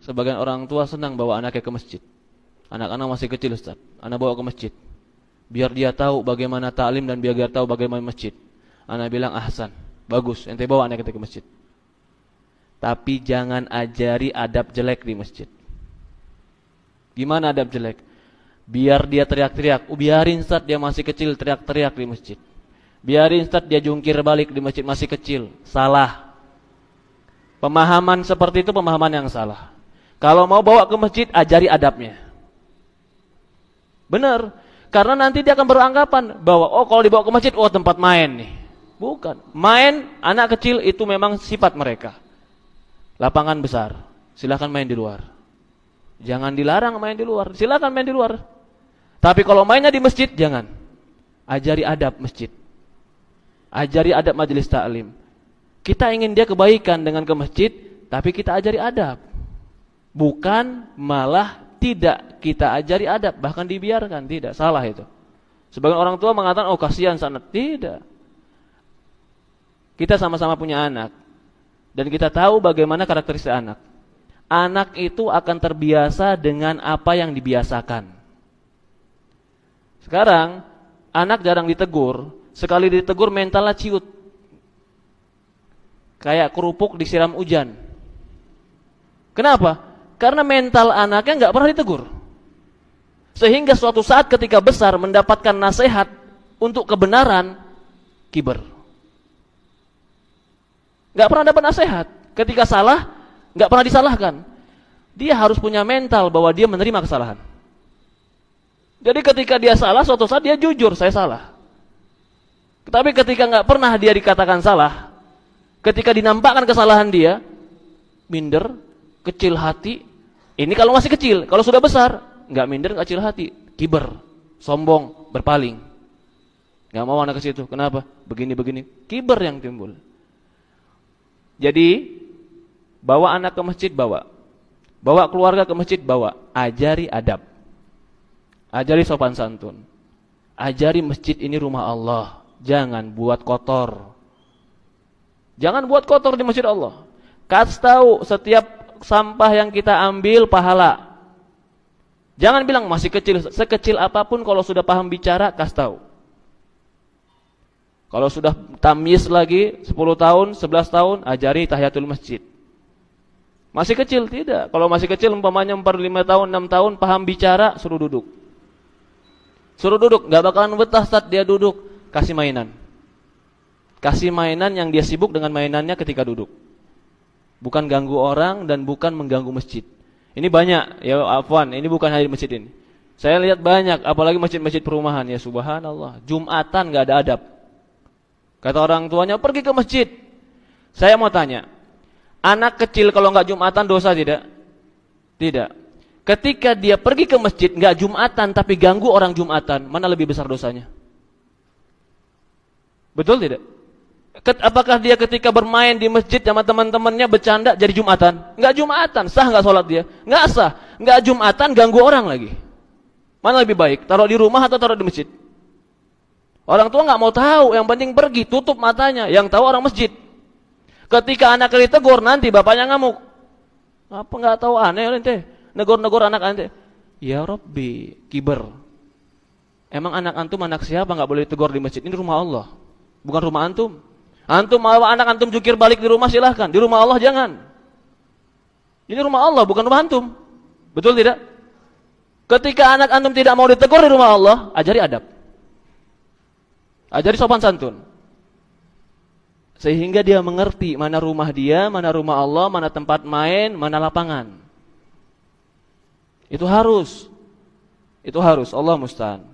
Sebagian orang tua senang bawa anaknya ke masjid. Anak-anak masih kecil, Ustaz. Anak bawa ke masjid. Biar dia tahu bagaimana ta'lim dan biar dia tahu bagaimana masjid. Anak bilang, ahsan, bagus, ente bawa anak kita ke masjid. Tapi jangan ajari adab jelek di masjid. Gimana adab jelek? Biar dia teriak-teriak. Biarin Ustaz dia masih kecil teriak-teriak di masjid. Biarin Ustaz dia jungkir balik di masjid masih kecil. Salah. Pemahaman seperti itu pemahaman yang salah. Kalau mau bawa ke masjid, ajari adabnya. Benar. Karena nanti dia akan beranggapan bahwa oh kalau dibawa ke masjid, oh tempat main nih. Bukan. Main anak kecil itu memang sifat mereka. Lapangan besar. Silakan main di luar. Jangan dilarang main di luar. Silakan main di luar. Tapi kalau mainnya di masjid, jangan. Ajari adab masjid. Ajari adab majelis ta'lim. Kita ingin dia kebaikan dengan ke masjid, tapi kita ajari adab. Bukan malah tidak kita ajari adab, bahkan dibiarkan. Tidak, salah itu. Sebagian orang tua mengatakan, oh kasihan sana. Tidak. Kita sama-sama punya anak. Dan kita tahu bagaimana karakteristik anak. Anak itu akan terbiasa dengan apa yang dibiasakan. Sekarang, anak jarang ditegur. Sekali ditegur mentalnya ciut. Kayak kerupuk disiram hujan. Kenapa? Karena mental anaknya nggak pernah ditegur. Sehingga suatu saat ketika besar mendapatkan nasihat untuk kebenaran, kiber. Nggak pernah dapat nasihat. Ketika salah, nggak pernah disalahkan. Dia harus punya mental bahwa dia menerima kesalahan. Jadi ketika dia salah, suatu saat dia jujur, saya salah. Tapi ketika nggak pernah dia dikatakan salah, ketika dinampakkan kesalahan dia, minder, kecil hati. Ini kalau masih kecil, kalau sudah besar, nggak minder, nggak kecil hati, kiber, sombong, berpaling. Nggak mau anak ke situ. Kenapa? Begini-begini, kiber yang timbul. Jadi bawa anak ke masjid, bawa keluarga ke masjid, bawa. Ajari adab, ajari sopan santun, ajari masjid ini rumah Allah. Jangan buat kotor. Jangan buat kotor di masjid Allah. Kasih tahu setiap sampah yang kita ambil pahala. Jangan bilang masih kecil. Sekecil apapun kalau sudah paham bicara, kasih tahu. Kalau sudah tamyiz lagi 10 tahun, 11 tahun, ajari tahiyatul masjid. Masih kecil tidak. Kalau masih kecil umpamanya 4, 5 tahun, 6 tahun paham bicara, suruh duduk. Suruh duduk, enggak bakalan betah saat dia duduk. Kasih mainan. Kasih mainan yang dia sibuk dengan mainannya ketika duduk. Bukan ganggu orang dan bukan mengganggu masjid. Ini banyak, ya afwan, ini bukan hanya di masjid ini. Saya lihat banyak, apalagi masjid-masjid perumahan, ya subhanallah. Jumatan enggak ada adab. Kata orang tuanya, pergi ke masjid. Saya mau tanya, anak kecil kalau enggak Jumatan dosa tidak? Tidak. Ketika dia pergi ke masjid enggak Jumatan tapi ganggu orang Jumatan, mana lebih besar dosanya? Betul tidak? Apakah dia ketika bermain di masjid sama teman-temannya bercanda jadi Jumatan? Enggak Jumatan, sah enggak sholat dia? Enggak sah. Enggak Jumatan, ganggu orang lagi. Mana lebih baik? Taruh di rumah atau taruh di masjid? Orang tua enggak mau tahu, yang penting pergi, tutup matanya. Yang tahu orang masjid. Ketika anaknya ditegur, nanti bapaknya ngamuk. Apa enggak tahu aneh ente? Negor-negor anak ente. Ya Rabbi, kiber. Emang anak antum anak siapa enggak boleh ditegur di masjid? Ini rumah Allah. Bukan rumah antum. Antum mau anak antum jukir balik di rumah silahkan. Di rumah Allah jangan. Ini rumah Allah bukan rumah antum. Betul tidak? Ketika anak antum tidak mau ditegur di rumah Allah, ajari adab. Ajari sopan santun. Sehingga dia mengerti mana rumah dia, mana rumah Allah, mana tempat main, mana lapangan. Itu harus. Allah musta'an.